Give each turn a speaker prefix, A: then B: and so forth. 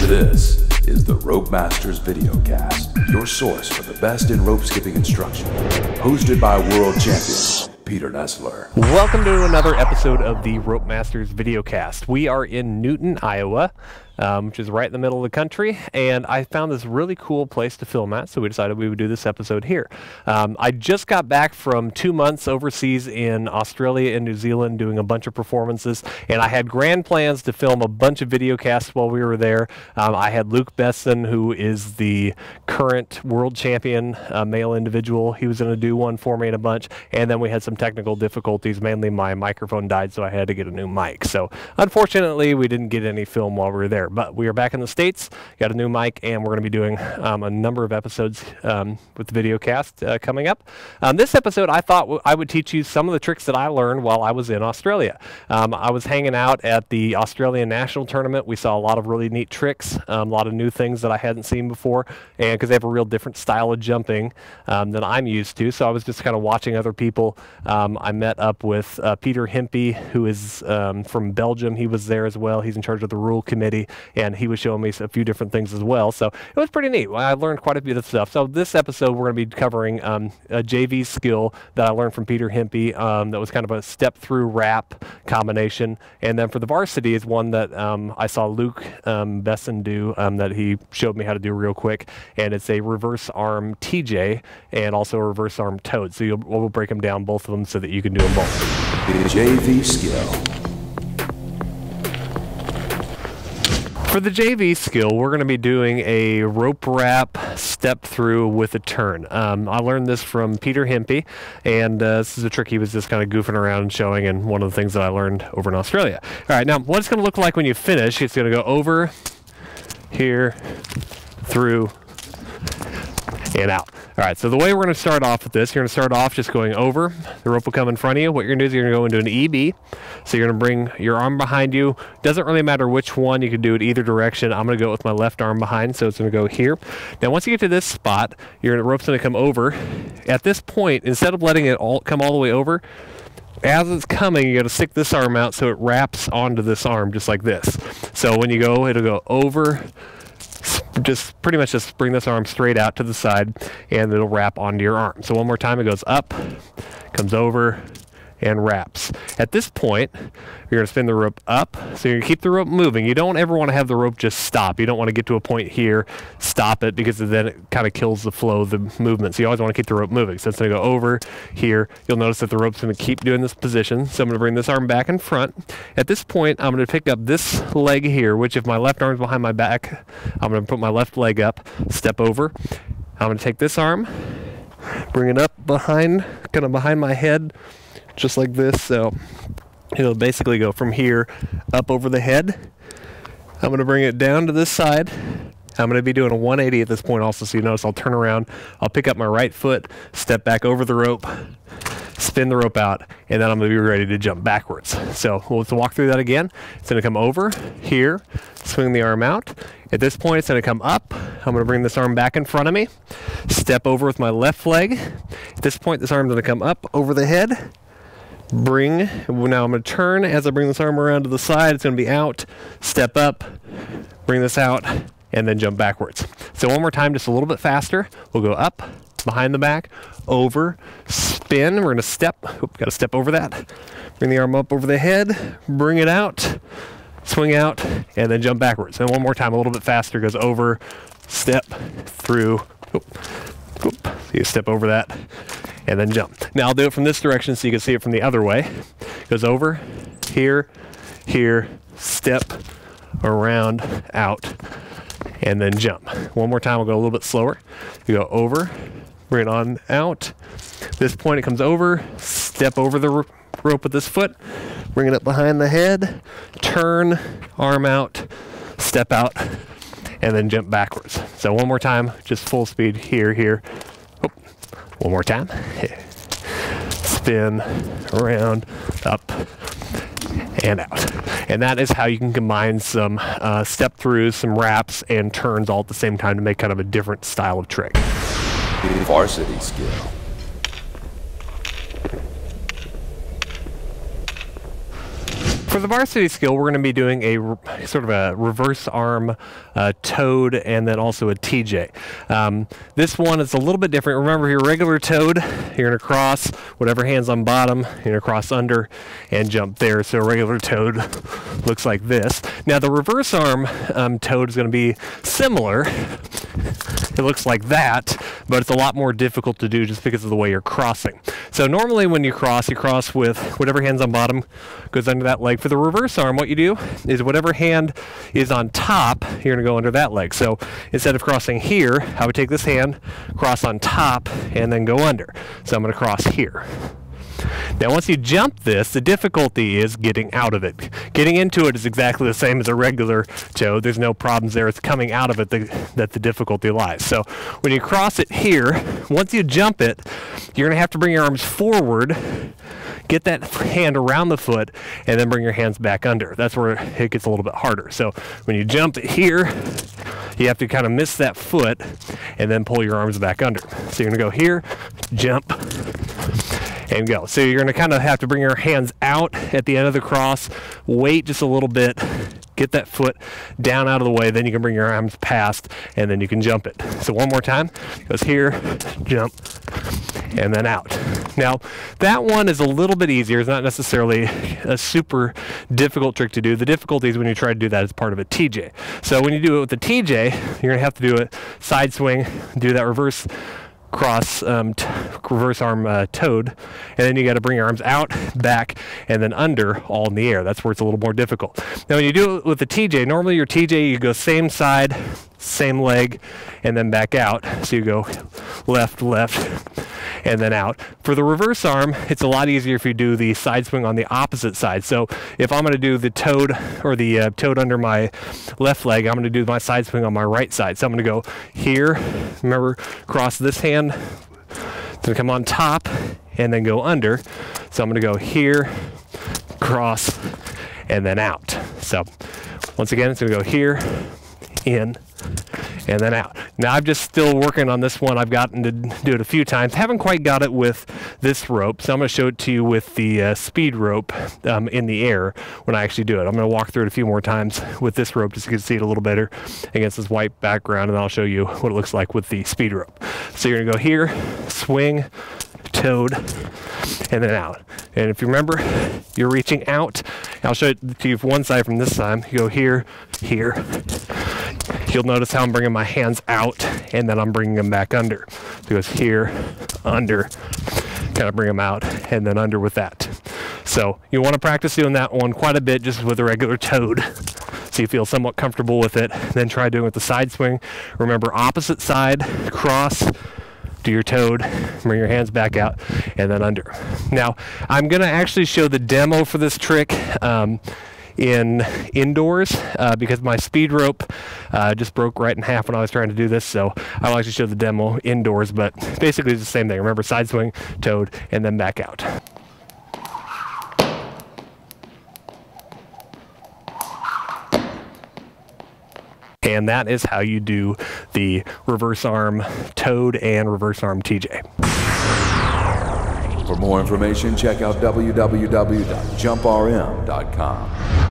A: This is the Rope Masters Videocast, your source for the best in rope skipping instruction. Hosted by world champion Peter Nessler.
B: Welcome to another episode of the Rope Masters Videocast. We are in Newton, Iowa, which is right in the middle of the country, and I found this really cool place to film at, so we decided we would do this episode here. I just got back from 2 months overseas in Australia and New Zealand doing a bunch of performances, and I had grand plans to film a bunch of videocasts while we were there. I had Luke Besson, who is the current world champion male individual. He was going to do one for me in a bunch, and then we had some technical difficulties. Mainly my microphone died, so I had to get a new mic. So unfortunately, we didn't get any film while we were there. But we are back in the States, got a new mic, and we're going to be doing a number of episodes with the video cast coming up. This episode, I thought I would teach you some of the tricks that I learned while I was in Australia. I was hanging out at the Australian National Tournament. We saw a lot of really neat tricks, a lot of new things that I hadn't seen before, and because they have a real different style of jumping than I'm used to. So I was just kind of watching other people. I met up with Peter Hempy, who is from Belgium. He was there as well. He's in charge of the rule committee, and he was showing me a few different things as well. So it was pretty neat. I learned quite a bit of stuff. So this episode, we're going to be covering a JV skill that I learned from Peter Hempy that was kind of a step-through wrap combination. And then for the varsity is one that I saw Luke Besson do that he showed me how to do real quick. And it's a reverse arm TJ and also a reverse arm toad. So we'll break them down, both of them, so that you can do them both.
A: JV skill.
B: For the JV skill, we're going to be doing a rope wrap step through with a turn. I learned this from Peter Hempy, and this is a trick he was just kind of goofing around and showing, and one of the things that I learned over in Australia. All right, now what it's going to look like when you finish, it's going to go over, here, through, and out. All right, so the way we're going to start off with this, you're going to start off just going over. The rope will come in front of you. What you're going to do is you're going to go into an EB. So you're going to bring your arm behind you. Doesn't really matter which one. You can do it either direction. I'm going to go with my left arm behind, so it's going to go here. Now, once you get to this spot, your rope's going to come over. At this point, instead of letting it come all the way over, as it's coming, you got to stick this arm out so it wraps onto this arm just like this. So when you go, it'll go over. Just pretty much just bring this arm straight out to the side, and it'll wrap onto your arm. So one more time, it goes up, comes over, and wraps. At this point, you're going to spin the rope up, so you're going to keep the rope moving. You don't ever want to have the rope just stop. You don't want to get to a point here, stop it, because then it kind of kills the flow of the movement. So you always want to keep the rope moving. So it's going to go over here. You'll notice that the rope's going to keep doing this position. So I'm going to bring this arm back in front. At this point, I'm going to pick up this leg here, which if my left arm's behind my back, I'm going to put my left leg up, step over. I'm going to take this arm, bring it up behind, kind of behind my head, just like this. So it'll basically go from here up over the head. I'm going to bring it down to this side. I'm going to be doing a 180 at this point also, so you notice I'll turn around, I'll pick up my right foot, step back over the rope, spin the rope out, and then I'm going to be ready to jump backwards. So let's walk through that again. It's going to come over here, swing the arm out. At this point, it's going to come up. I'm going to bring this arm back in front of me, step over with my left leg. At this point, this arm's going to come up over the head. Now I'm going to turn as I bring this arm around to the side. It's going to be out, step up, bring this out, and then jump backwards. So one more time, just a little bit faster. We'll go up, behind the back, over, spin. We're going to step. Got to step over that. Bring the arm up over the head, bring it out, swing out, and then jump backwards. And one more time, a little bit faster. Goes over, step, through. You step over that, and then jump. Now I'll do it from this direction so you can see it from the other way. Goes over, here, here, step, around, out, and then jump. One more time, we'll go a little bit slower. You go over, bring it on out. At this point, it comes over, step over the rope with this foot, bring it up behind the head, turn, arm out, step out, and then jump backwards. So one more time, just full speed, here, here. Oh, one more time. Spin, around, up, and out. And that is how you can combine some step throughs, some wraps, and turns all at the same time to make kind of a different style of trick.
A: Varsity skill.
B: For the varsity skill, we're going to be doing a sort of a reverse arm toad and then also a TJ. This one is a little bit different. Remember your regular toad, you're going to cross whatever hand's on bottom, you're going to cross under and jump there. So a regular toad looks like this. Now the reverse arm toad is going to be similar. It looks like that, but it's a lot more difficult to do just because of the way you're crossing. So normally when you cross with whatever hand's on bottom goes under that leg. For the reverse arm, what you do is whatever hand is on top, you're going to go under that leg. So instead of crossing here, I would take this hand, cross on top, and then go under. So I'm going to cross here. Now once you jump this, the difficulty is getting out of it. Getting into it is exactly the same as a regular toad. There's no problems there. It's coming out of it that the difficulty lies. So when you cross it here, once you jump it, you're going to have to bring your arms forward, get that hand around the foot, and then bring your hands back under. That's where it gets a little bit harder. So when you jump it here, you have to kind of miss that foot and then pull your arms back under. So you're going to go here, jump, and go. So you're going to kind of have to bring your hands out at the end of the cross, wait just a little bit, get that foot down out of the way, then you can bring your arms past, and then you can jump it. So one more time, goes here, jump, and then out. Now, that one is a little bit easier. It's not necessarily a super difficult trick to do. The difficulty is when you try to do that as part of a TJ. So when you do it with the TJ, you're going to have to do it side swing, do that reverse cross reverse arm toad, and then you got to bring your arms out, back, and then under, all in the air. That's where it's a little more difficult. Now when you do it with the TJ, normally your TJ, you go same side, same leg, and then back out. So you go left, and then out. For the reverse arm, it's a lot easier if you do the side swing on the opposite side. So if I'm going to do the toad or the toad under my left leg, I'm going to do my side swing on my right side. So I'm going to go here, remember, cross this hand, then come on top, and then go under. So I'm going to go here, cross, and then out. So once again, it's going to go here, in, and then out. Now I'm just still working on this one. I've gotten to do it a few times. Haven't quite got it with this rope, so I'm going to show it to you with the speed rope in the air when I actually do it. I'm going to walk through it a few more times with this rope just so you can see it a little better against this white background, and then I'll show you what it looks like with the speed rope. So you're going to go here, swing, toad, and then out. And if you remember, you're reaching out. I'll show it to you from one side from this side. You go here, here. You'll notice how I'm bringing my hands out, and then I'm bringing them back under. So it goes here, under, kind of bring them out, and then under with that. So you want to practice doing that one quite a bit just with a regular toad, so you feel somewhat comfortable with it. Then try doing it with the side swing. Remember, opposite side, cross, do your toad, bring your hands back out, and then under. Now, I'm going to actually show the demo for this trick indoors because my speed rope just broke right in half when I was trying to do this, so I'll actually show the demo indoors, but basically it's the same thing. Remember, side swing, toad, and then back out. And that is how you do the reverse arm toad and reverse arm TJ.
A: For more information, check out www.jumprm.com.